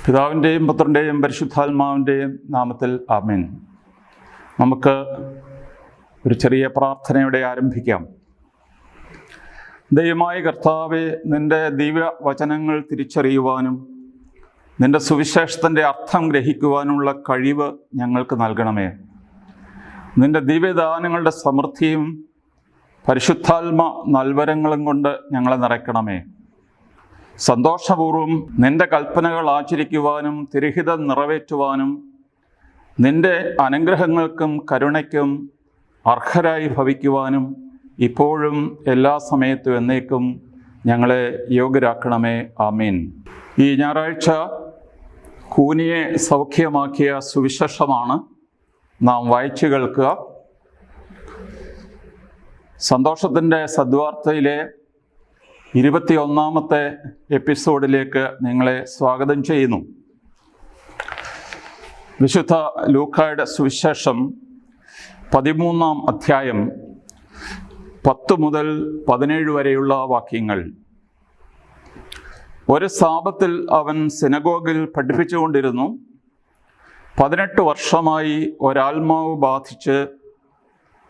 പിതാവിൻ്റെയും പുത്രൻ്റെയും പരിശുദ്ധാത്മാവിൻ്റെയും നാമത്തിൽ ആമേൻ. നമുക്ക് ഒരു ചെറിയ പ്രാർത്ഥനയോടെ ആരംഭിക്കാം. ദൈവമായ കർത്താവേ, നിൻ്റെ ദിവ്യ വചനങ്ങൾ തിരിച്ചറിയുവാനും നിൻ്റെ സുവിശേഷത്തിൻ്റെ അർത്ഥം ഗ്രഹിക്കുവാനുള്ള കഴിവ് ഞങ്ങൾക്ക് നൽകണമേ. നിൻ്റെ ദിവ്യദാനങ്ങളുടെ സമൃദ്ധിയും പരിശുദ്ധാത്മ നൽവരങ്ങളും കൊണ്ട് ഞങ്ങളെ നിറയ്ക്കണമേ. സന്തോഷപൂർവ്വം നിൻ്റെ കൽപ്പനകൾ ആചരിക്കുവാനും തിരുഹിതം നിറവേറ്റുവാനും നിൻ്റെ അനുഗ്രഹങ്ങൾക്കും കരുണയ്ക്കും അർഹരായി ഭവിക്കുവാനും ഇപ്പോഴും എല്ലാ സമയത്തും എന്നേക്കും ഞങ്ങളെ യോഗ്യരാക്കണമേ. ആമീൻ. ഈ ഞായറാഴ്ച കൂനിയെ സൗഖ്യമാക്കിയ സുവിശേഷമാണ് നാം വായിച്ചു കേൾക്കുക. സന്തോഷത്തിൻ്റെ സദ്വാർത്തയിലെ 21-ാമത്തെ എപ്പിസോഡിലേക്ക് നിങ്ങളെ സ്വാഗതം ചെയ്യുന്നു. വിശുദ്ധ ലൂക്കായുടെ സുവിശേഷം 13-ാം അധ്യായം 10 മുതൽ 17 വരെയുള്ള വാക്യങ്ങൾ. ഒരു സാബത്തിൽ അവൻ സിനഗോഗിൽ പഠിപ്പിച്ചുകൊണ്ടിരുന്നു. 18 വർഷമായി ഒരാത്മാവ് ബാധിച്ച്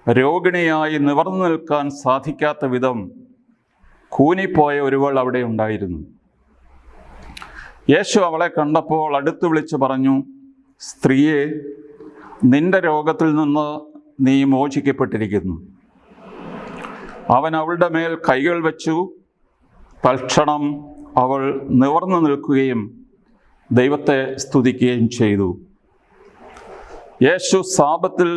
രോഗിണിയായി നിവർന്നു നിൽക്കാൻ സാധിക്കാത്ത വിധം കൂനിപ്പോയ ഒരുവൾ അവിടെ ഉണ്ടായിരുന്നു. യേശു അവളെ കണ്ടപ്പോൾ അടുത്ത് വിളിച്ച് പറഞ്ഞു, സ്ത്രീയെ, നിന്റെ രോഗത്തിൽ നിന്ന് നീ മോചിക്കപ്പെട്ടിരിക്കുന്നു. അവൻ അവളുടെ മേൽ കൈകൾ വെച്ചു. തൽക്ഷണം അവൾ നിവർന്നു നിൽക്കുകയും ദൈവത്തെ സ്തുതിക്കുകയും ചെയ്തു. യേശു സാബത്തിൽ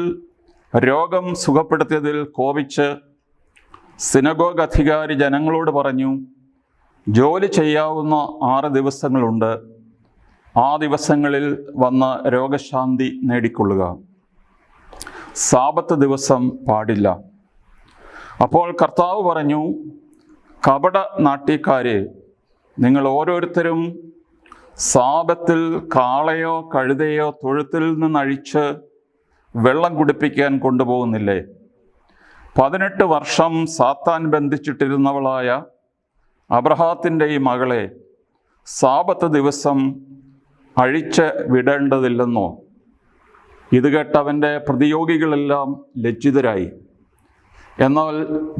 രോഗം സുഖപ്പെടുത്തിയതിൽ കോപിച്ച് സിനഗോഗ് അധികാരി ജനങ്ങളോട് പറഞ്ഞു, ജോലി ചെയ്യാവുന്ന 6 ദിവസങ്ങളുണ്ട്. ആ ദിവസങ്ങളിൽ വന്ന് രോഗശാന്തി നേടിക്കൊള്ളുക. സാബത്ത് ദിവസം പാടില്ല. അപ്പോൾ കർത്താവ് പറഞ്ഞു, കപട നാട്യക്കാരെ, നിങ്ങൾ ഓരോരുത്തരും സാബത്തിൽ കാളയോ കഴുതയോ തൊഴുത്തിൽ നിന്നഴിച്ച് വെള്ളം കുടിപ്പിക്കാൻ കൊണ്ടുപോകുന്നില്ലേ? 18 വർഷം സാത്താൻ ബന്ധിച്ചിട്ടിരുന്നവളായ അബ്രഹാത്തിൻ്റെ ഈ മകളെ സാബത്ത് ദിവസം അഴിച്ച് വിടേണ്ടതില്ലെന്നോ? ഇത് കേട്ടവൻ്റെ പ്രതിയോഗികളെല്ലാം ലജ്ജിതരായി. എന്നാൽ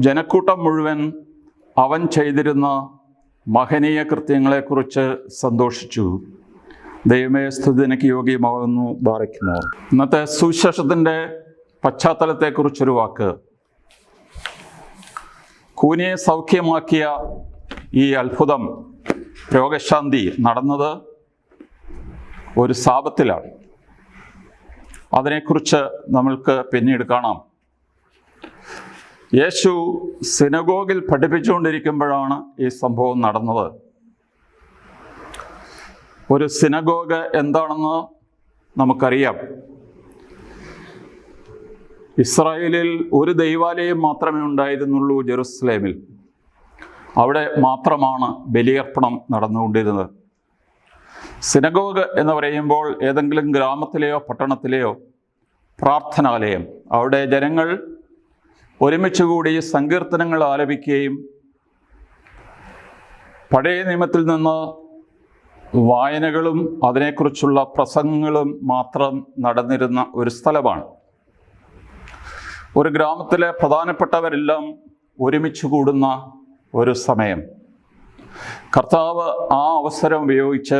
ജനക്കൂട്ടം മുഴുവൻ അവൻ ചെയ്തിരുന്ന മഹനീയ കൃത്യങ്ങളെക്കുറിച്ച് സന്തോഷിച്ചു. ദൈവമേ, സ്തുതിക്ക് യോഗ്യമാകുന്നു. ബാറയ്ക്കുന്നു. ഇന്നത്തെ സുവിശേഷത്തിൻ്റെ പശ്ചാത്തലത്തെക്കുറിച്ചൊരു വാക്ക്. കൂനിയെ സൗഖ്യമാക്കിയ ഈ അത്ഭുതം, രോഗശാന്തി നടന്നത് ഒരു സാബത്തിലാണ്. അതിനെക്കുറിച്ച് നമ്മൾക്ക് പിന്നീട് കാണാം. യേശു സിനഗോഗിൽ പഠിപ്പിച്ചുകൊണ്ടിരിക്കുമ്പോഴാണ് ഈ സംഭവം നടന്നത്. ഒരു സിനഗോഗ് എന്താണെന്ന് നമുക്കറിയാം. ഇസ്രായേലിൽ ഒരു ദൈവാലയം മാത്രമേ ഉണ്ടായിരുന്നുള്ളൂ, ജെറുസലേമിൽ. അവിടെ മാത്രമാണ് ബലിയർപ്പണം നടന്നുകൊണ്ടിരുന്നത്. സിനഗോഗ് എന്ന് പറയുമ്പോൾ ഏതെങ്കിലും ഗ്രാമത്തിലെയോ പട്ടണത്തിലെയോ പ്രാർത്ഥനാലയം. അവിടെ ജനങ്ങൾ ഒരുമിച്ച് കൂടി സങ്കീർത്തനങ്ങൾ ആലപിക്കുകയും പഴയ നിയമത്തിൽ നിന്ന് വായനകളും അതിനെക്കുറിച്ചുള്ള പ്രസംഗങ്ങളും മാത്രം നടന്നിരുന്ന ഒരു സ്ഥലമാണ്. ഒരു ഗ്രാമത്തിലെ പ്രധാനപ്പെട്ടവരെല്ലാം ഒരുമിച്ച് കൂടുന്ന ഒരു സമയം. കർത്താവ് ആ അവസരം ഉപയോഗിച്ച്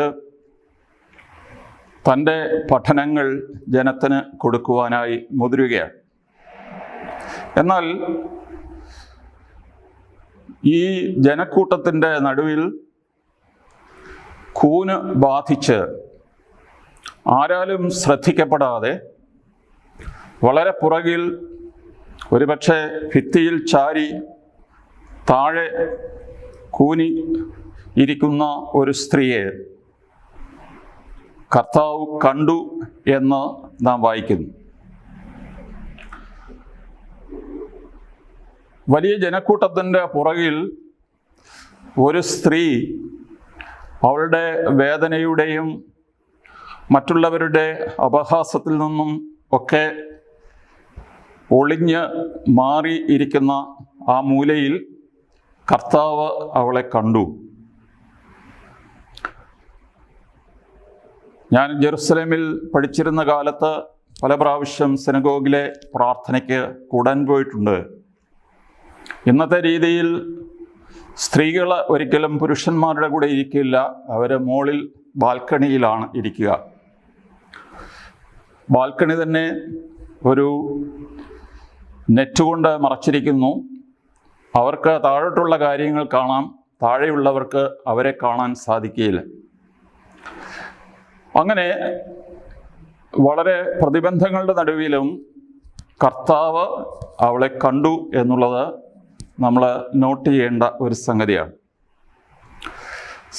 തൻ്റെ പഠനങ്ങൾ ജനത്തിന് കൊടുക്കുവാനായി മുതിരുകയാണ്. എന്നാൽ ഈ ജനക്കൂട്ടത്തിൻ്റെ നടുവിൽ കൂന് ബാധിച്ച് ആരാലും ശ്രദ്ധിക്കപ്പെടാതെ വളരെ പുറകിൽ, ഒരുപക്ഷെ ഭിത്തിയിൽ ചാരി താഴെ കൂനി ഇരിക്കുന്ന ഒരു സ്ത്രീയെ കർത്താവ് കണ്ടു എന്ന് നാം വായിക്കുന്നു. വലിയ ജനക്കൂട്ടത്തിൻ്റെ പുറകിൽ ഒരു സ്ത്രീ അവളുടെ വേദനയുടെയും മറ്റുള്ളവരുടെ അപഹാസത്തിൽ നിന്നും ഒക്കെ ഒളിഞ്ഞ് മാറി ഇരിക്കുന്ന ആ മൂലയിൽ കർത്താവ് അവളെ കണ്ടു. ഞാൻ ജെറുസലേമിൽ പഠിച്ചിരുന്ന കാലത്ത് പല പ്രാവശ്യം സിനഗോഗിലെ പ്രാർത്ഥനയ്ക്ക് കൂടാൻ പോയിട്ടുണ്ട്. ഇന്നത്തെ രീതിയിൽ സ്ത്രീകൾ ഒരിക്കലും പുരുഷന്മാരുടെ കൂടെ ഇരിക്കില്ല. അവർ മുകളിൽ ബാൽക്കണിയിലാണ് ഇരിക്കുക. ബാൽക്കണി തന്നെ ഒരു നെറ്റ് കൊണ്ട് മറച്ചിരിക്കുന്നു. അവർക്ക് താഴോട്ടുള്ള കാര്യങ്ങൾ കാണാം, താഴെയുള്ളവർക്ക് അവരെ കാണാൻ സാധിക്കുകയില്ല. അങ്ങനെ വളരെ പ്രതിബന്ധങ്ങളുടെ നടുവിലും കർത്താവ് അവളെ കണ്ടു എന്നുള്ളത് നമ്മൾ നോട്ട് ചെയ്യേണ്ട ഒരു സംഗതിയാണ്.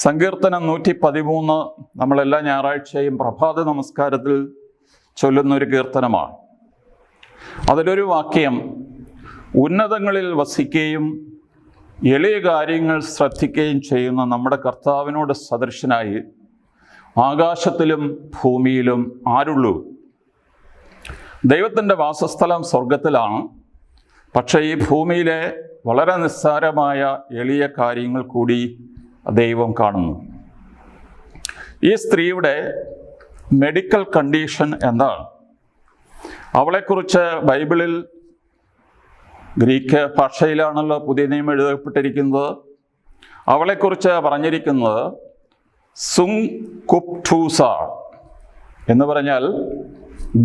സങ്കീർത്തനം 113 നമ്മളെല്ലാ ഞായറാഴ്ചയും പ്രഭാത നമസ്കാരത്തിൽ ചൊല്ലുന്നൊരു കീർത്തനമാണ്. അതിലൊരു വാക്യം, ഉന്നതങ്ങളിൽ വസിക്കുകയും എളിയ കാര്യങ്ങൾ ശ്രദ്ധിക്കുകയും ചെയ്യുന്ന നമ്മുടെ കർത്താവിനോട് സദൃശനായി ആകാശത്തിലും ഭൂമിയിലും ആരുള്ളൂ. ദൈവത്തിൻ്റെ വാസസ്ഥലം സ്വർഗത്തിലാണ്. പക്ഷേ ഈ ഭൂമിയിലെ വളരെ നിസ്സാരമായ എളിയ കാര്യങ്ങൾ കൂടി ദൈവം കാണുന്നു. ഈ സ്ത്രീയുടെ മെഡിക്കൽ കണ്ടീഷൻ എന്താണ്? അവളെക്കുറിച്ച് ബൈബിളിൽ ഗ്രീക്ക് ഭാഷയിലാണല്ലോ പുതിയ നിയമം എഴുതപ്പെട്ടിരിക്കുന്നത്. അവളെക്കുറിച്ച് പറഞ്ഞിരിക്കുന്നത് സുങ് കുപ്റ്റൂസ എന്ന് പറഞ്ഞാൽ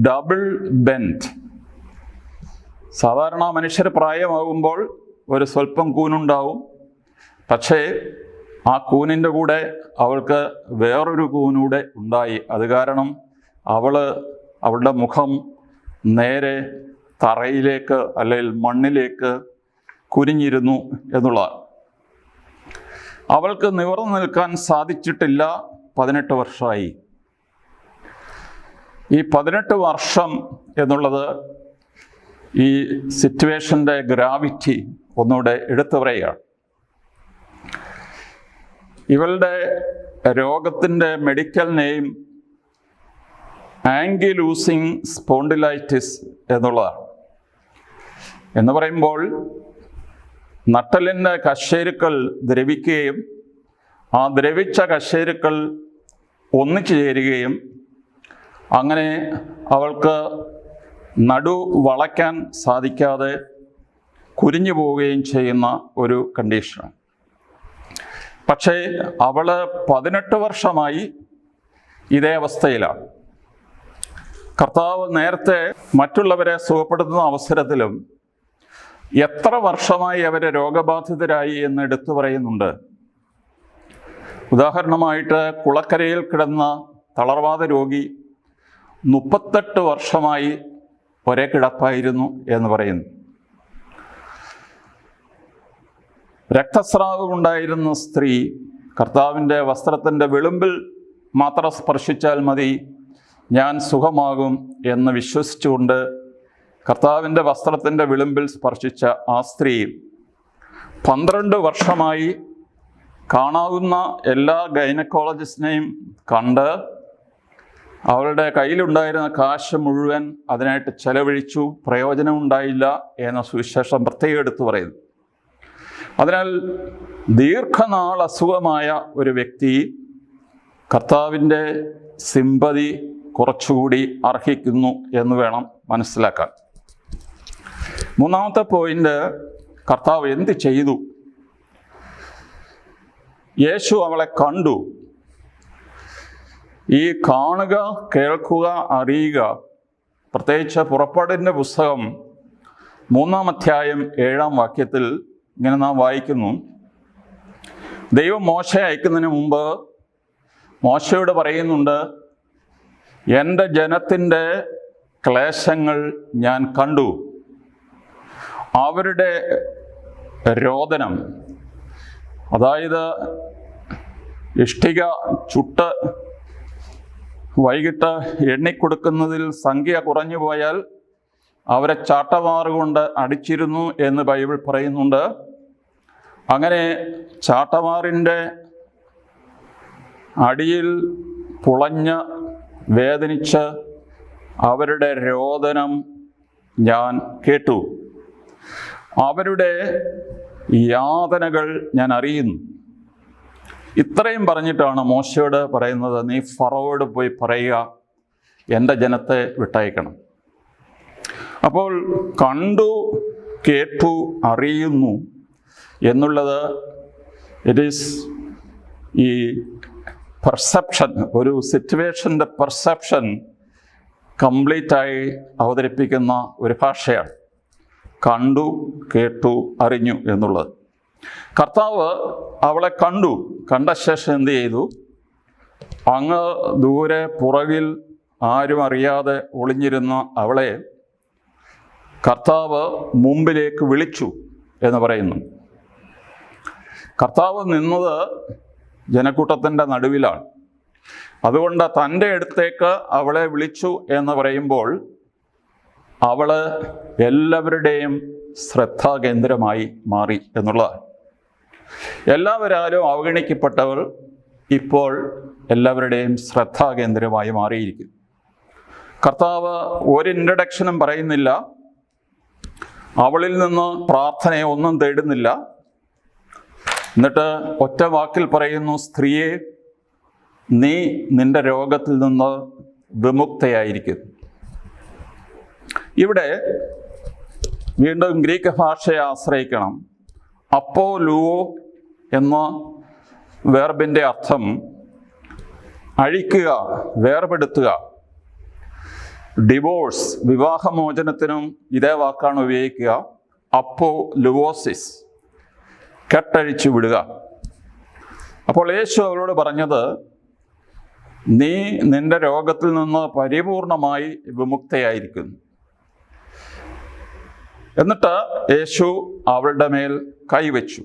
ഡബിൾ ബെൻഡ്. സാധാരണ മനുഷ്യർ പ്രായമാകുമ്പോൾ ഒരു സ്വല്പം കൂനുണ്ടാവും. പക്ഷേ ആ കൂനിൻ്റെ കൂടെ അവൾക്ക് വേറൊരു കൂനൂടെ ഉണ്ടായി. അത് കാരണം അവളുടെ മുഖം നേരെ തറയിലേക്ക് അല്ലെങ്കിൽ മണ്ണിലേക്ക് കുനിഞ്ഞിരുന്നു എന്നുള്ളതാണ്. അവൾക്ക് നിവർന്നു നിൽക്കാൻ സാധിച്ചിട്ടില്ല. 18 വർഷമായി. ഈ 18 വർഷം എന്നുള്ളത് ഈ സിറ്റുവേഷൻ്റെ ഗ്രാവിറ്റി ഒന്നുകൂടെ എടുത്തു പറയുകയാണ്. ഇവളുടെ രോഗത്തിൻ്റെ മെഡിക്കൽ നെയിം ആങ്കിലൂസിങ് സ്പോണ്ടിലൈറ്റിസ് എന്നുള്ളതാണ്. എന്ന് പറയുമ്പോൾ നട്ടലിൻ്റെ കശേരുക്കൾ ദ്രവിക്കുകയും ആ ദ്രവിച്ച കശേരുക്കൾ ഒന്നിച്ചു ചേരുകയും അങ്ങനെ അവൾക്ക് നടു വളയ്ക്കാൻ സാധിക്കാതെ കുരിഞ്ഞു പോവുകയും ചെയ്യുന്ന ഒരു കണ്ടീഷനാണ്. പക്ഷേ അവൾ 18 വർഷമായി ഇതേ അവസ്ഥയിലാണ്. കർത്താവ് നേരത്തെ മറ്റുള്ളവരെ സുഖപ്പെടുത്തുന്ന അവസരത്തിലും എത്ര വർഷമായി അവരെ രോഗബാധിതരായി എന്ന് എടുത്തു പറയുന്നുണ്ട്. ഉദാഹരണമായിട്ട് കുളക്കരയിൽ കിടന്ന തളർവാദ രോഗി 38 വർഷമായി ഒരേ കിടപ്പായിരുന്നു എന്ന് പറയുന്നു. രക്തസ്രാവമുണ്ടായിരുന്ന സ്ത്രീ കർത്താവിൻ്റെ വസ്ത്രത്തിൻ്റെ വിളുമ്പിൽ മാത്രം സ്പർശിച്ചാൽ മതി, ഞാൻ സുഖമാകും എന്ന് വിശ്വസിച്ചുകൊണ്ട് കർത്താവിൻ്റെ വസ്ത്രത്തിൻ്റെ വിളുമ്പിൽ സ്പർശിച്ച ആ സ്ത്രീ 12 വർഷമായി കാണാവുന്ന എല്ലാ ഗൈനക്കോളജിസ്റ്റിനെയും കണ്ട് അവളുടെ കയ്യിലുണ്ടായിരുന്ന കാശ് മുഴുവൻ അതിനായിട്ട് ചെലവഴിച്ചു. പ്രയോജനമുണ്ടായില്ല എന്ന സുവിശേഷം പ്രത്യേകം എടുത്തു പറയുന്നു. അതിനാൽ ദീർഘനാൾ അസുഖമായ ഒരു വ്യക്തി കർത്താവിൻ്റെ സിമ്പതി കുറച്ചുകൂടി അർഹിക്കുന്നു എന്ന് വേണം മനസ്സിലാക്കാൻ. മൂന്നാമത്തെ പോയിന്റ്, കർത്താവ് എന്ത് ചെയ്തു? യേശു അവളെ കണ്ടു. ഈ കാണുക, കേൾക്കുക, അറിയുക, പ്രത്യേകിച്ച് പുറപ്പാടിൻ്റെ പുസ്തകം 3-ാം അധ്യായം 7-ാം വാക്യത്തിൽ ഇങ്ങനെ നാം വായിക്കുന്നു, ദൈവം മോശയെ അയക്കുന്നതിന് മുമ്പ് മോശയോട് പറയുന്നുണ്ട്, എൻ്റെ ജനത്തിൻ്റെ ക്ലേശങ്ങൾ ഞാൻ കണ്ടു, അവരുടെ രോദനം, അതായത് ഇഷ്ടിക ചുട്ട് വൈകിട്ട് എണ്ണിക്കൊടുക്കുന്നതിൽ സംഖ്യ കുറഞ്ഞു പോയാൽ അവരെ ചാട്ടവാറുകൊണ്ട് അടിച്ചിരുന്നു എന്ന് ബൈബിൾ പറയുന്നുണ്ട്. അങ്ങനെ ചാട്ടവാറിൻ്റെ അടിയിൽ പുളഞ്ഞ് വേദനിച്ച് അവരുടെ രോദനം ഞാൻ കേട്ടു, അവരുടെ യാതനകൾ ഞാൻ അറിയുന്നു. ഇത്രയും പറഞ്ഞിട്ടാണ് മോശയോട് പറയുന്നത്, നീ ഫറവോട് പോയി പറയുക, എൻ്റെ ജനത്തെ വിട്ടയക്കണം. അപ്പോൾ കണ്ടു, കേട്ടു, അറിയുന്നു എന്നുള്ളത് ഇറ്റ് ഈസ് ഈ പെർസെപ്ഷൻ, ഒരു സിറ്റുവേഷൻ്റെ പെർസെപ്ഷൻ കംപ്ലീറ്റായി അവതരിപ്പിക്കുന്ന ഒരു ഭാഷയാണ് കണ്ടു, കേട്ടു, അറിഞ്ഞു എന്നുള്ളത്. കർത്താവ് അവളെ കണ്ടു. കണ്ട ശേഷം എന്ത് ചെയ്തു? അങ്ങ് ദൂരെ പുറകിൽ ആരും അറിയാതെ ഒളിഞ്ഞിരുന്ന അവളെ കർത്താവ് മുമ്പിലേക്ക് വിളിച്ചു എന്ന് പറയുന്നു. കർത്താവ് നിന്നത് ജനക്കൂട്ടത്തിൻ്റെ നടുവിലാണ്. അതുകൊണ്ട് തൻ്റെ അടുത്തേക്ക് അവളെ വിളിച്ചു എന്ന് പറയുമ്പോൾ അവള് എല്ലാവരുടെയും ശ്രദ്ധാകേന്ദ്രമായി മാറി എന്നുള്ളതാണ്. എല്ലാവരാലും അവഗണിക്കപ്പെട്ടവൾ ഇപ്പോൾ എല്ലാവരുടെയും ശ്രദ്ധാകേന്ദ്രമായി മാറിയിരിക്കും. കർത്താവ് ഒരു ഇൻട്രഡക്ഷനും പറയുന്നില്ല, അവളിൽ നിന്ന് പ്രാർത്ഥനയെ ഒന്നും തേടുന്നില്ല. എന്നിട്ട് ഒറ്റ വാക്കിൽ പറയുന്നു, സ്ത്രീയെ, നീ നിന്റെ രോഗത്തിൽ നിന്ന് വിമുക്തയായിരിക്കും. ഇവിടെ വീണ്ടും ഗ്രീക്ക് ഭാഷയെ ആശ്രയിക്കണം. അപ്പോ ലൂവോ എന്ന വേർബിൻ്റെ അർത്ഥം അഴിക്കുക, വേർപെടുത്തുക. ഡിവോഴ്സ്, വിവാഹമോചനത്തിനും ഇതേ വാക്കാണ് ഉപയോഗിക്കുക. അപ്പോ ലുവോസിസ്, കെട്ടഴിച്ചു വിടുക. അപ്പോൾ യേശു അവരോട് പറഞ്ഞത്, നീ നിന്റെ രോഗത്തിൽ നിന്ന് പരിപൂർണമായി വിമുക്തയായിരിക്കുന്നു. എന്നിട്ട് യേശു അവളുടെ മേൽ കൈവച്ചു.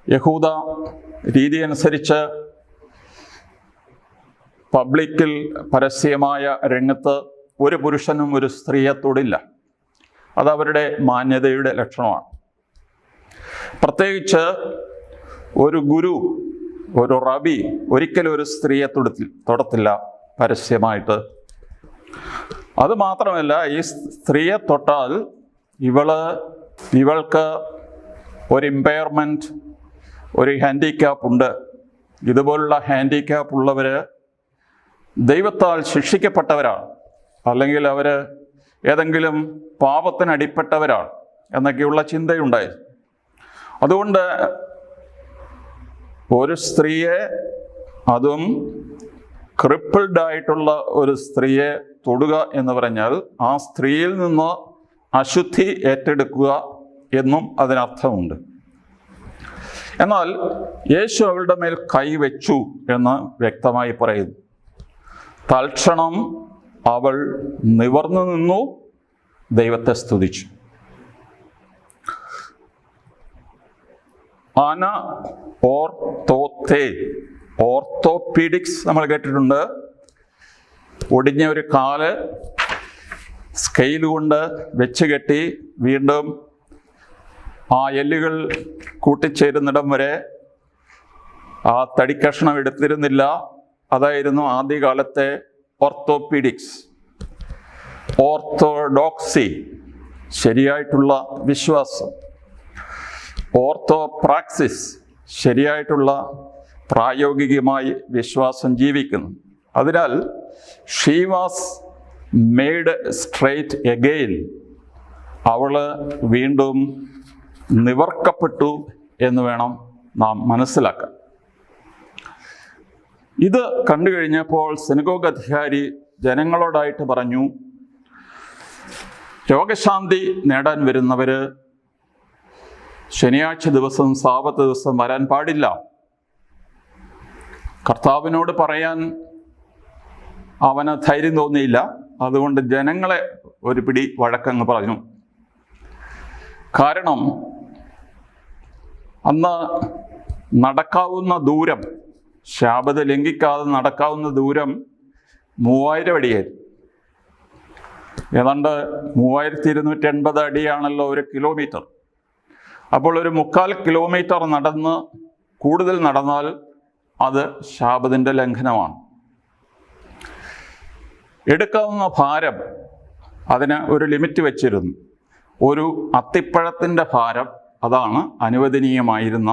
യഹൂദ രീതി അനുസരിച്ച് പബ്ലിക്കിൽ പരസ്യമായ രംഗത്ത് ഒരു പുരുഷനും ഒരു സ്ത്രീയെ തൊടില്ല. അതവരുടെ മാന്യതയുടെ ലക്ഷണമാണ്. പ്രത്യേകിച്ച് ഒരു ഗുരു, ഒരു റബി ഒരിക്കലും ഒരു സ്ത്രീയെ തൊടത്തില്ല പരസ്യമായിട്ട്. അതുമാത്രമല്ല, ഈ സ്ത്രീയെ തൊട്ടാൽ ഇവൾക്ക് ഒരു ഇമ്പയർമെൻറ്റ്, ഒരു ഹാൻഡിക്യാപ്പ് ഉണ്ട്. ഇതുപോലുള്ള ഹാൻഡിക്യാപ്പ് ഉള്ളവർ ദൈവത്താൽ ശിക്ഷിക്കപ്പെട്ടവരാണ്, അല്ലെങ്കിൽ അവർ ഏതെങ്കിലും പാപത്തിനടിപ്പെട്ടവരാണ് എന്നൊക്കെയുള്ള ചിന്തയുണ്ടായി. അതുകൊണ്ട് ഒരു സ്ത്രീയെ, അതും ക്രിപ്പിൾഡ് ആയിട്ടുള്ള ഒരു സ്ത്രീയെ തൊടുക എന്ന് പറഞ്ഞാൽ ആ സ്ത്രീയിൽ നിന്ന് അശുദ്ധി ഏറ്റെടുക്കുക എന്നും അതിനർത്ഥമുണ്ട്. എന്നാൽ യേശു അവളുടെ മേൽ കൈവച്ചു എന്ന് വ്യക്തമായി പറയുന്നു. തൽക്ഷണം അവൾ നിവർന്നു നിന്നു, ദൈവത്തെ സ്തുതിച്ചു. ആന ഓർത്തോപീഡിക്സ് നമ്മൾ കേട്ടിട്ടുണ്ട്. ഒടിഞ്ഞ ഒരു കാല് സ്കെയിൽ കൊണ്ട് വെച്ച് കെട്ടി വീണ്ടും ആ എല്ലുകൾ കൂട്ടിച്ചേരുന്നിടം വരെ ആ തടിക്കഷ്ണം എടുത്തിരുന്നില്ല. അതായിരുന്നു ആദ്യകാലത്തെ ഓർത്തോപീഡിക്സ്. ഓർത്തോഡോക്സി, ശരിയായിട്ടുള്ള വിശ്വാസം. ഓർത്തോപ്രാക്സിസ്, ശരിയായിട്ടുള്ള പ്രായോഗികമായി വിശ്വാസം ജീവിക്കുന്നു. അതിനാൽ she was made straight again. അവള് വീണ്ടും നിവർക്കപ്പെട്ടു എന്ന് വേണം നാം മനസ്സിലാക്കാൻ. ഇത് കണ്ടു കഴിഞ്ഞപ്പോൾ സിനഗോഗ് അധികാരി ജനങ്ങളോടായിട്ട് പറഞ്ഞു, രോഗശാന്തി നേടാൻ വരുന്നവര് ശനിയാഴ്ച ദിവസം, സാബത്ത് ദിവസം വരാൻ പാടില്ല. കർത്താവിനോട് പറയാൻ അവന് ധൈര്യം തോന്നിയില്ല. അതുകൊണ്ട് ജനങ്ങളെ ഒരു പിടി വഴക്കങ്ങ് പറഞ്ഞു. കാരണം അന്ന് നടക്കാവുന്ന ദൂരം, ശാബത്ത് ലംഘിക്കാതെ നടക്കാവുന്ന ദൂരം 3000 അടിയായിരുന്നു. ഏതാണ്ട് 3280 അടിയാണല്ലോ ഒരു കിലോമീറ്റർ. അപ്പോൾ ഒരു 3/4 കിലോമീറ്റർ കൂടുതൽ നടന്നാൽ അത് ശാബത്തിൻ്റെ ലംഘനമാണ്. എടുക്കാവുന്ന ഭാരം, അതിന് ഒരു ലിമിറ്റ് വെച്ചിരുന്നു. ഒരു അത്തിപ്പഴത്തിൻ്റെ ഭാരം, അതാണ് അനുവദനീയമായിരുന്ന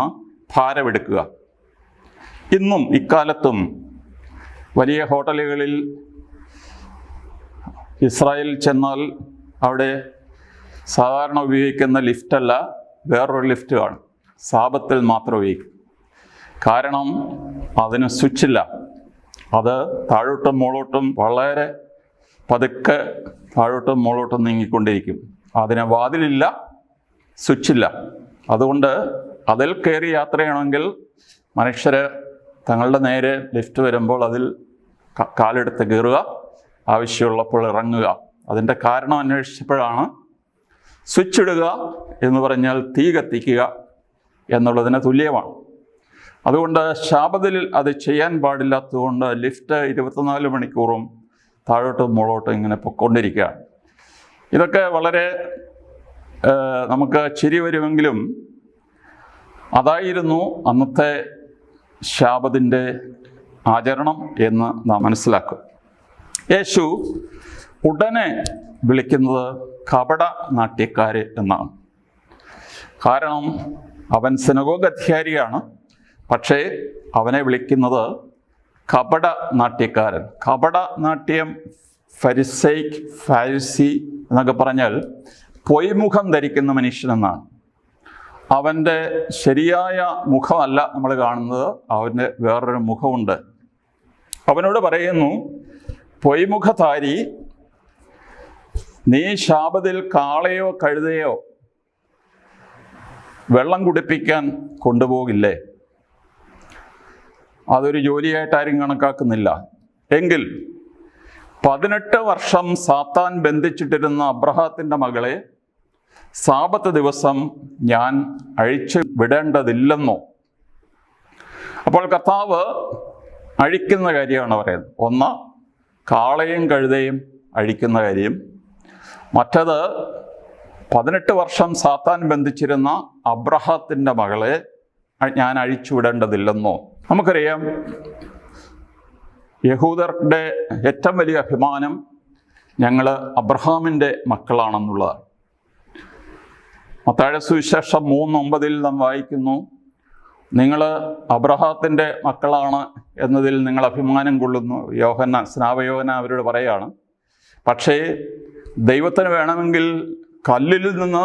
ഭാരമെടുക്കുക. ഇന്നും ഇക്കാലത്തും വലിയ ഹോട്ടലുകളിൽ ഇസ്രായേലിൽ ചെന്നാൽ അവിടെ സാധാരണ ഉപയോഗിക്കുന്ന ലിഫ്റ്റല്ല, വേറൊരു ലിഫ്റ്റ് കാണും. സാബത്തിൽ മാത്രം ഉപയോഗിക്കും. കാരണം അതിന് സ്വിച്ചില്ല. അത് താഴോട്ടും മുകളോട്ടും വളരെ പതുക്കെ താഴോട്ടും മുകളോട്ടും നീങ്ങിക്കൊണ്ടിരിക്കും. അതിന് വാതിലില്ല, സ്വിച്ചില്ല. അതുകൊണ്ട് അതിൽ കയറി യാത്ര ചെയ്യണമെങ്കിൽ മനുഷ്യർ തങ്ങളുടെ നേരെ ലിഫ്റ്റ് വരുമ്പോൾ അതിൽ കാലെടുത്ത് കയറുക, ആവശ്യമുള്ളപ്പോൾ ഇറങ്ങുക. അതിൻ്റെ കാരണം അന്വേഷിച്ചപ്പോഴാണ് സ്വിച്ച് ഇടുക എന്ന് പറഞ്ഞാൽ തീ കത്തിക്കുക എന്നുള്ളതിന് തുല്യമാണ്. അതുകൊണ്ട് ശാബത്തിൽ അത് ചെയ്യാൻ പാടില്ലാത്തതുകൊണ്ട് ലിഫ്റ്റ് 24 മണിക്കൂറും താഴോട്ടും മുകളോട്ടും ഇങ്ങനെ പൊയ്ക്കൊണ്ടിരിക്കുകയാണ്. ഇതൊക്കെ വളരെ നമുക്ക് ചിരി വരുമെങ്കിലും അതായിരുന്നു അന്നത്തെ ശാബത്തിൻ്റെ ആചരണം എന്ന് നാം മനസ്സിലാക്കും. യേശു ഉടനെ വിളിക്കുന്നത് കപട നാട്യക്കാര് എന്നാണ്. കാരണം അവൻ സിനഗോഗ് അധികാരിയാണ്. പക്ഷേ അവനെ വിളിക്കുന്നത് കപട നാട്യക്കാരൻ. കപട നാട്യം, ഫാരിസി എന്നൊക്കെ പറഞ്ഞാൽ പൊയ്മുഖം ധരിക്കുന്ന മനുഷ്യനെന്നാണ്. അവൻ്റെ ശരിയായ മുഖമല്ല നമ്മൾ കാണുന്നത്, അവൻ്റെ വേറൊരു മുഖമുണ്ട്. അവനോട് പറയുന്നു, പൊയ്മുഖധാരി, നീ ശാബത്തിൽ കാളയോ കഴുതയോ വെള്ളം കുടിപ്പിക്കാൻ കൊണ്ടുപോകില്ലേ? അതൊരു ജോലിയായിട്ട് ആരും കണക്കാക്കുന്നില്ല. എങ്കിൽ 18 വർഷം സാത്താൻ ബന്ധിച്ചിട്ടിരുന്ന അബ്രഹാത്തിൻ്റെ മകളെ സാബത്ത് ദിവസം ഞാൻ അഴിച്ചു വിടേണ്ടതില്ലെന്നോ? അപ്പോൾ കർത്താവ് അഴിക്കുന്ന കാര്യമാണ് പറയുന്നത്. ഒന്ന്, കാളയും കഴുതയും അഴിക്കുന്ന കാര്യം. മറ്റത് 18 വർഷം സാത്താൻ ബന്ധിച്ചിരുന്ന അബ്രഹാത്തിൻ്റെ മകളെ ഞാൻ അഴിച്ചു വിടേണ്ടതില്ലെന്നോ? നമുക്കറിയാം, യഹൂദരുടെ ഏറ്റവും വലിയ അഭിമാനം ഞങ്ങൾ അബ്രഹാമിൻ്റെ മക്കളാണെന്നുള്ളതാണ്. മത്തായിയുടെ സുവിശേഷം 3:9 നാം വായിക്കുന്നു, നിങ്ങൾ അബ്രഹാത്തിൻ്റെ മക്കളാണ് എന്നതിൽ നിങ്ങൾ അഭിമാനം കൊള്ളുന്നു. സ്നാപയോഹന്നാൻ അവരോട് പറയുകയാണ്. പക്ഷേ ദൈവത്തിന് വേണമെങ്കിൽ കല്ലിൽ നിന്ന്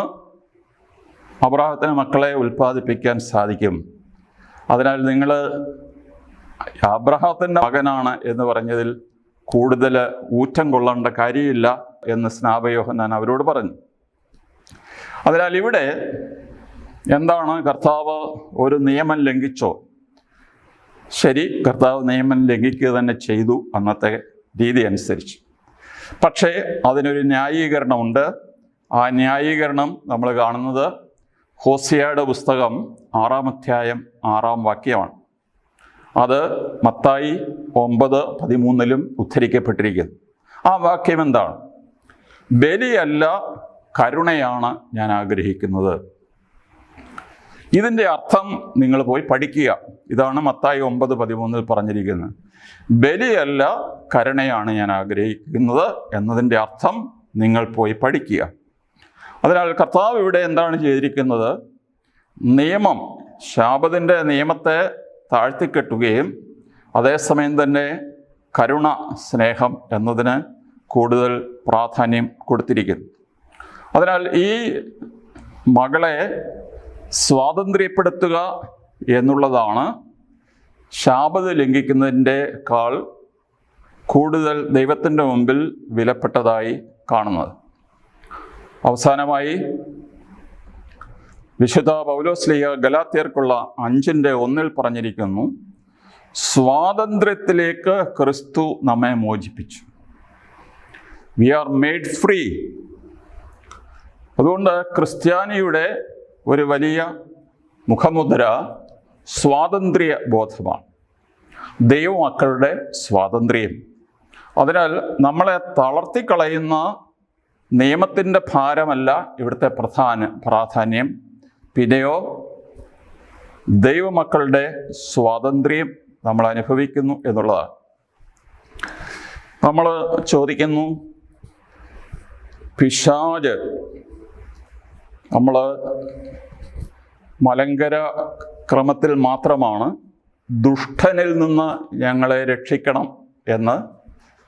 അബ്രഹാത്തിന് മക്കളെ ഉൽപ്പാദിപ്പിക്കാൻ സാധിക്കും. അതിനാൽ നിങ്ങൾ അബ്രഹാത്തിൻ്റെ മകനാണ് എന്ന് പറഞ്ഞതിൽ കൂടുതൽ ഊറ്റം കൊള്ളേണ്ട കാര്യമില്ല എന്ന് സ്നാപയോഹന്നാൻ അവരോട് പറഞ്ഞു. അതിനാൽ ഇവിടെ എന്താണ്, കർത്താവ് ഒരു നിയമം ലംഘിച്ചോ? ശരി, കർത്താവ് നിയമം ലംഘിക്കുക തന്നെ ചെയ്തു അന്നത്തെ രീതി അനുസരിച്ച്. പക്ഷേ അതിനൊരു ന്യായീകരണമുണ്ട്. ആ ന്യായീകരണം നമ്മൾ കാണുന്നത് ഹോസിയയുടെ പുസ്തകം 6-ാം അധ്യായം 6-ാം വാക്യമാണ്. അത് മത്തായി 9:13 ഉദ്ധരിക്കപ്പെട്ടിരിക്കുന്നു. ആ വാക്യം എന്താണ്? ബലിയല്ല, കരുണയാണ് ഞാൻ ആഗ്രഹിക്കുന്നത്. ഇതിൻ്റെ അർത്ഥം നിങ്ങൾ പോയി പഠിക്കുക. ഇതാണ് മത്തായി 9:13 പറഞ്ഞിരിക്കുന്നത്. ബലിയല്ല, കരുണയാണ് ഞാൻ ആഗ്രഹിക്കുന്നത് എന്നതിൻ്റെ അർത്ഥം നിങ്ങൾ പോയി പഠിക്കുക. അതിനാൽ കർത്താവ് ഇവിടെ എന്താണ് ചെയ്തിരിക്കുന്നത്? നിയമം, ശാബത്തിൻ്റെ നിയമത്തെ താഴ്ത്തിക്കെട്ടുകയും അതേസമയം തന്നെ കരുണ, സ്നേഹം എന്നതിന് കൂടുതൽ പ്രാധാന്യം കൊടുത്തിരിക്കുന്നു. അതിനാൽ ഈ മകളെ സ്വാതന്ത്ര്യപ്പെടുത്തുക എന്നുള്ളതാണ് ശാബത്ത് ലംഘിക്കുന്നതിൻ്റെക്കാൾ കൂടുതൽ ദൈവത്തിൻ്റെ മുമ്പിൽ വിലപ്പെട്ടതായി കാണുന്നത്. അവസാനമായി വിശുദ്ധ പൗലോസ്ലീഹ ഗലാത്യർക്കുള്ള 5:1 പറഞ്ഞിരിക്കുന്നു, സ്വാതന്ത്ര്യത്തിലേക്ക് ക്രിസ്തു നമ്മെ മോചിപ്പിച്ചു. We are made free. അതുകൊണ്ട് ക്രിസ്ത്യാനിയുടെ ഒരു വലിയ മുഖമുദ്ര സ്വാതന്ത്ര്യ ബോധമാണ്, ദൈവമക്കളുടെ സ്വാതന്ത്ര്യം. അതിനാൽ നമ്മളെ തളർത്തിക്കളയുന്ന നിയമത്തിൻ്റെ ഭാരമല്ല ഇവിടുത്തെ പ്രാധാന്യം, പിന്നെയോ ദൈവമക്കളുടെ സ്വാതന്ത്ര്യം നമ്മൾ അനുഭവിക്കുന്നു എന്നുള്ളതാണ്. നമ്മൾ ചോദിക്കുന്നു, പിശാച്, നമ്മൾ മലങ്കര ക്രമത്തിൽ മാത്രമാണ് ദുഷ്ടനിൽ നിന്ന് ഞങ്ങളെ രക്ഷിക്കണം എന്ന്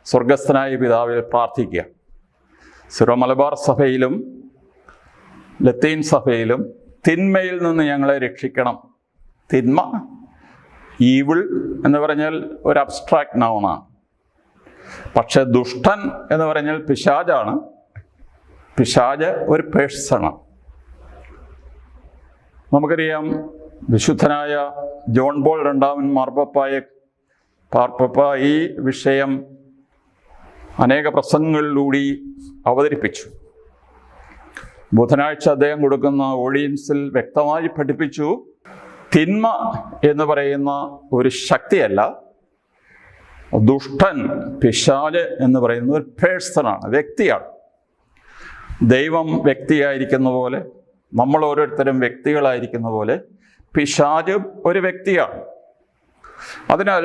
സ്വർഗസ്ഥനായ പിതാവിൽ പ്രാർത്ഥിക്കുക. സിറോ മലബാർ സഭയിലും ലത്തീൻ സഭയിലും തിന്മയിൽ നിന്ന് ഞങ്ങളെ രക്ഷിക്കണം. തിന്മ, ഈവിൾ എന്ന് പറഞ്ഞാൽ ഒരു അബ്സ്ട്രാക്ട് നൗണാണ്. പക്ഷെ ദുഷ്ടൻ എന്ന് പറഞ്ഞാൽ പിശാചാണ്. പിശാച് ഒരു പേഴ്സണാണ്. നമുക്കറിയാം, വിശുദ്ധനായ ജോൺ പോൾ രണ്ടാമൻ മാർപ്പാപ്പ ഈ വിഷയം അനേക പ്രസംഗങ്ങളിലൂടെ അവതരിപ്പിച്ചു. ബുധനാഴ്ച അദ്ദേഹം കൊടുക്കുന്ന ഓഡിയൻസിൽ വ്യക്തമായി പഠിപ്പിച്ചു, തിന്മ എന്ന് പറയുന്ന ഒരു ശക്തിയല്ല, ദുഷ്ടൻ, പിശാച് എന്ന് പറയുന്ന ഒരു പേഴ്സണാണ്, വ്യക്തിയാണ്. ദൈവം വ്യക്തിയായിരിക്കുന്ന പോലെ, നമ്മൾ ഓരോരുത്തരും വ്യക്തികളായിരിക്കുന്ന പോലെ പിശാച് ഒരു വ്യക്തിയാണ്. അതിനാൽ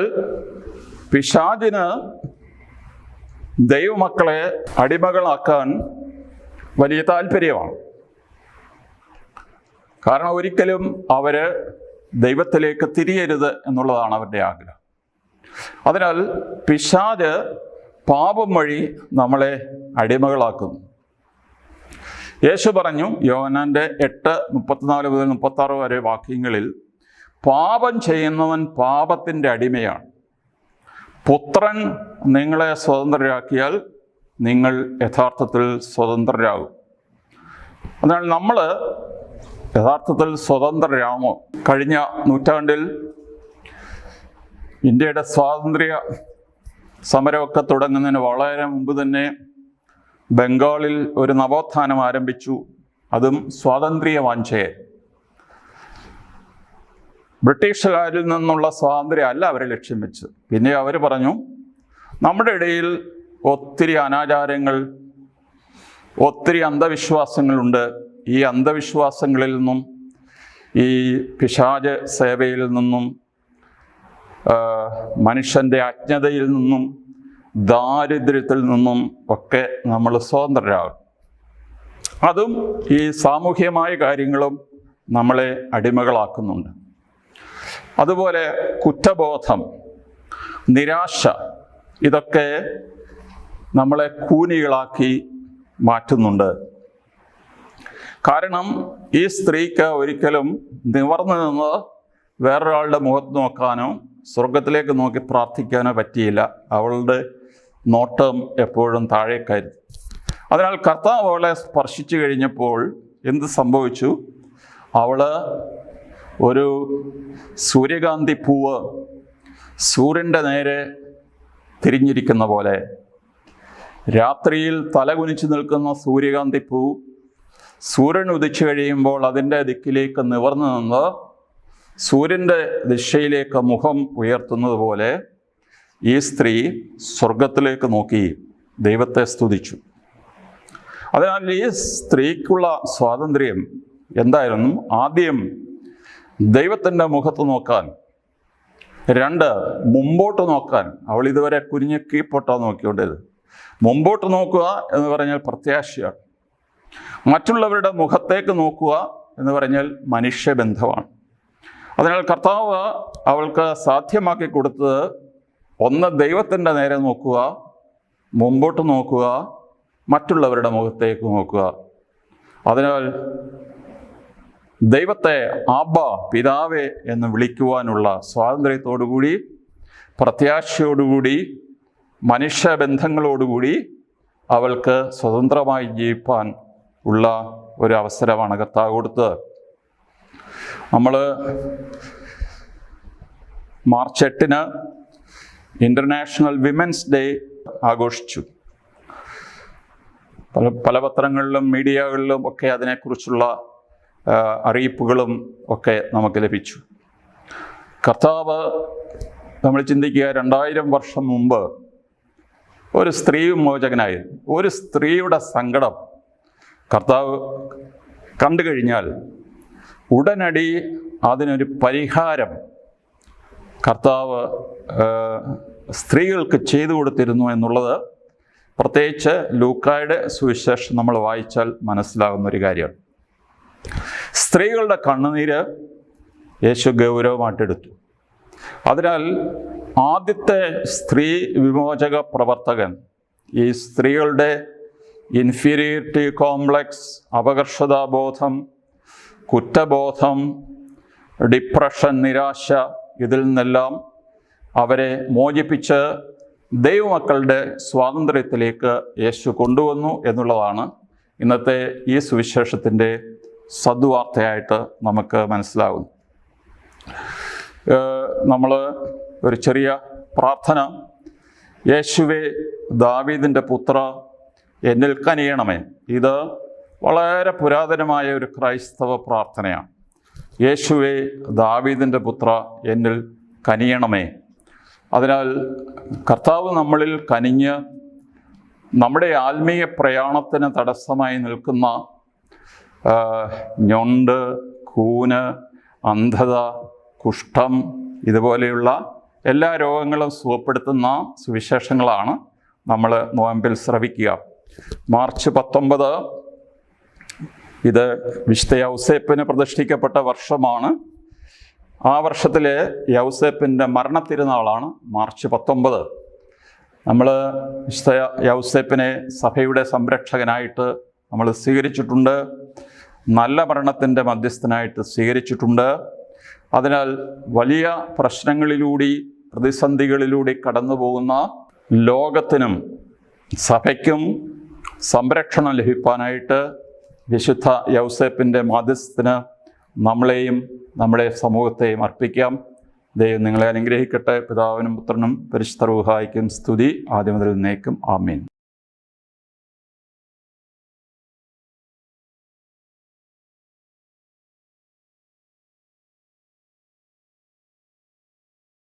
പിശാചിന് ദൈവമക്കളെ അടിമകളാക്കാൻ വലിയ താല്പര്യമാണ്. കാരണം ഒരിക്കലും അവര് ദൈവത്തിലേക്ക് തിരിയരുത് എന്നുള്ളതാണ് അവരുടെ ആഗ്രഹം. അതിനാൽ പിശാച് പാപം വഴി നമ്മളെ അടിമകളാക്കുന്നു. യേശു പറഞ്ഞു, യോഹന്നാന്റെ 8:34 മുതൽ 36 വരെ വാക്യങ്ങളിൽ, പാപം ചെയ്യുന്നവൻ പാപത്തിൻ്റെ അടിമയാണ്. പുത്രൻ നിങ്ങളെ സ്വതന്ത്രരാക്കിയാൽ നിങ്ങൾ യഥാർത്ഥത്തിൽ സ്വതന്ത്രരാകും. അതിനാൽ നമ്മൾ യഥാർത്ഥത്തിൽ സ്വതന്ത്രരാമോ? കഴിഞ്ഞ നൂറ്റാണ്ടിൽ ഇന്ത്യയുടെ സ്വാതന്ത്ര്യ സമരമൊക്കെ തുടങ്ങുന്നതിന് വളരെ മുമ്പ് തന്നെ ബംഗാളിൽ ഒരു നവോത്ഥാനം ആരംഭിച്ചു. അതും സ്വാതന്ത്ര്യ വാഞ്ചയെ. ബ്രിട്ടീഷുകാരിൽ നിന്നുള്ള സ്വാതന്ത്ര്യം അല്ല അവരെ ലക്ഷ്യം വെച്ച്. പിന്നെ അവർ പറഞ്ഞു, നമ്മുടെ ഇടയിൽ ഒത്തിരി അനാചാരങ്ങൾ, ഒത്തിരി അന്ധവിശ്വാസങ്ങളുണ്ട്. ഈ അന്ധവിശ്വാസങ്ങളിൽ നിന്നും, ഈ പിശാച് സേവയിൽ നിന്നും, മനുഷ്യൻ്റെ അജ്ഞതയിൽ നിന്നും, ദാരിദ്ര്യത്തിൽ നിന്നും ഒക്കെ നമ്മൾ സ്വതന്ത്രരാകും. അതും ഈ സാമൂഹ്യമായ കാര്യങ്ങളും നമ്മളെ അടിമകളാക്കുന്നുണ്ട്. അതുപോലെ കുറ്റബോധം, നിരാശ, ഇതൊക്കെ നമ്മളെ കൂനികളാക്കി മാറ്റുന്നുണ്ട്. കാരണം ഈ സ്ത്രീക്ക് ഒരിക്കലും നിവർന്നു നിന്ന് വേറൊരാളുടെ മുഖത്ത് നോക്കാനോ സ്വർഗത്തിലേക്ക് നോക്കി പ്രാർത്ഥിക്കാനോ പറ്റിയില്ല. അവളുടെ നോട്ടം എപ്പോഴും താഴേക്കായിരുന്നു. അതിനാൽ കർത്താവ് അവളെ സ്പർശിച്ചു കഴിഞ്ഞപ്പോൾ എന്ത് സംഭവിച്ചു? അവള് ഒരു സൂര്യകാന്തി പൂവ് സൂര്യൻ്റെ നേരെ തിരിഞ്ഞിരിക്കുന്ന പോലെ, രാത്രിയിൽ തലകുനിച്ച് നിൽക്കുന്ന സൂര്യകാന്തി പൂ സൂര്യൻ ഉദിച്ചു കഴിയുമ്പോൾ അതിൻ്റെ ദിക്കിലേക്ക് നിവർന്നു നിന്ന് സൂര്യൻ്റെ ദിശയിലേക്ക് മുഖം ഉയർത്തുന്നത് പോലെ ഈ സ്ത്രീ സ്വർഗത്തിലേക്ക് നോക്കി ദൈവത്തെ സ്തുതിച്ചു. അതിനാൽ ഈ സ്ത്രീക്കുള്ള സ്വാതന്ത്ര്യം എന്തായിരുന്നു? ആദ്യം ദൈവത്തിൻ്റെ മുഖത്ത് നോക്കാൻ, 2 മുമ്പോട്ട് നോക്കാൻ. അവൾ ഇതുവരെ കുനിഞ്ഞ് കീഴ്പോട്ടാണ് നോക്കിക്കൊണ്ടത്. മുമ്പോട്ട് നോക്കുക എന്ന് പറഞ്ഞാൽ പ്രത്യാശയാണ്. മറ്റുള്ളവരുടെ മുഖത്തേക്ക് നോക്കുക എന്ന് പറഞ്ഞാൽ മനുഷ്യബന്ധമാണ്. അതിനാൽ കർത്താവ് അവൾക്ക് സാധ്യമാക്കി കൊടുത്തത്, ഒന്ന് ദൈവത്തിൻ്റെ നേരെ നോക്കുക, മുമ്പോട്ട് നോക്കുക, മറ്റുള്ളവരുടെ മുഖത്തേക്ക് നോക്കുക. അതിനാൽ ദൈവത്തെ ആബ്ബ, പിതാവേ എന്ന് വിളിക്കുവാനുള്ള സ്വാതന്ത്ര്യത്തോടുകൂടി, പ്രത്യാശയോടുകൂടി, മനുഷ്യബന്ധങ്ങളോടുകൂടി അവൾക്ക് സ്വതന്ത്രമായി ജീവിപ്പാൻ ഉള്ള ഒരു അവസരമാണ് കർത്താവ് കൊടുത്തത്. നമ്മൾ മാർച്ച് 8 ഇൻ്റർനാഷണൽ വിമൻസ് ഡേ ആഘോഷിച്ചു. പല പത്രങ്ങളിലും മീഡിയകളിലും ഒക്കെ അതിനെക്കുറിച്ചുള്ള അറിയിപ്പുകളും ഒക്കെ നമുക്ക് ലഭിച്ചു. കർത്താവ്, നമ്മൾ ചിന്തിക്കുക, 2000 വർഷം മുമ്പ് ഒരു സ്ത്രീ വിമോചകനായിരുന്നു. ഒരു സ്ത്രീയുടെ സങ്കടം കർത്താവ് കണ്ടു കഴിഞ്ഞാൽ ഉടനടി അതിനൊരു പരിഹാരം കർത്താവ് സ്ത്രീകൾക്ക് ചെയ്തു കൊടുത്തിരുന്നു എന്നുള്ളത് പ്രത്യേകിച്ച് ലൂക്കായുടെ സുവിശേഷം നമ്മൾ വായിച്ചാൽ മനസ്സിലാകുന്ന ഒരു കാര്യമാണ്. സ്ത്രീകളുടെ കണ്ണുനീര് യേശു ഗൗരവമായിട്ടെടുത്തു. അതിനാൽ ആദ്യത്തെ സ്ത്രീ വിമോചക പ്രവർത്തകൻ ഈ സ്ത്രീകളുടെ ഇൻഫീരിയറിറ്റി കോംപ്ലക്സ്, അപകർഷതാബോധം, കുറ്റബോധം, ഡിപ്രഷൻ, നിരാശ, ഇതിൽ നിന്നെല്ലാം അവരെ മോചിപ്പിച്ച് ദൈവമക്കളുടെ സ്വാതന്ത്ര്യത്തിലേക്ക് യേശു കൊണ്ടുവന്നു എന്നുള്ളതാണ് ഇന്നത്തെ ഈ സുവിശേഷത്തിൻ്റെ സദ്വാർത്തയായിട്ട് നമുക്ക് മനസ്സിലാകുന്നു. നമ്മൾ ഒരു ചെറിയ പ്രാർത്ഥന, യേശുവേ ദാവീദിൻ്റെ പുത്ര എന്നിൽ കനിയണമേ. ഇത് വളരെ പുരാതനമായ ഒരു ക്രൈസ്തവ പ്രാർത്ഥനയാണ്. യേശുവേ ദാവീദിൻ്റെ പുത്ര എന്നിൽ കനിയണമേ. അതിനാൽ കർത്താവ് നമ്മളിൽ കനിഞ്ഞ് നമ്മുടെ ആത്മീയ പ്രയാണത്തിന് തടസ്സമായി നിൽക്കുന്ന ഞൊണ്ട്, കൂന്, അന്ധത, കുഷ്ഠം, ഇതുപോലെയുള്ള എല്ലാ രോഗങ്ങളും സുഖപ്പെടുത്തുന്ന സുവിശേഷങ്ങളാണ് നമ്മൾ നോയമ്പിൽ ശ്രവിക്കുക. മാർച്ച് 19 ഇത് വിശുദ്ധ യൗസേപ്പിന് പ്രതിഷ്ഠിക്കപ്പെട്ട വർഷമാണ്. ആ വർഷത്തിലെ യൗസേപ്പിൻ്റെ മരണത്തിരുനാളാണ് മാർച്ച് 19. നമ്മൾ വിശുദ്ധ യൗസേപ്പിനെ സഭയുടെ സംരക്ഷകനായിട്ട് നമ്മൾ സ്വീകരിച്ചിട്ടുണ്ട്, നല്ല മരണത്തിൻ്റെ മധ്യസ്ഥനായിട്ട് സ്വീകരിച്ചിട്ടുണ്ട്. അതിനാൽ വലിയ പ്രശ്നങ്ങളിലൂടെ, പ്രതിസന്ധികളിലൂടെ കടന്നു പോകുന്ന ലോകത്തിനും സഭയ്ക്കും സംരക്ഷണം ലഭിക്കാനായിട്ട് വിശുദ്ധ യൗസേപ്പിൻ്റെ മധ്യസ്ഥത്തിന് നമ്മളെയും നമ്മുടെ സമൂഹത്തെയും അർപ്പിക്കാം. ദൈവം നിങ്ങളെ അനുഗ്രഹിക്കട്ടെ. പിതാവിനും പുത്രനും പരിശുദ്ധ റൂഹായിക്കും സ്തുതി, ആദ്യം മുതൽ എന്നേക്കും. ആമേൻ.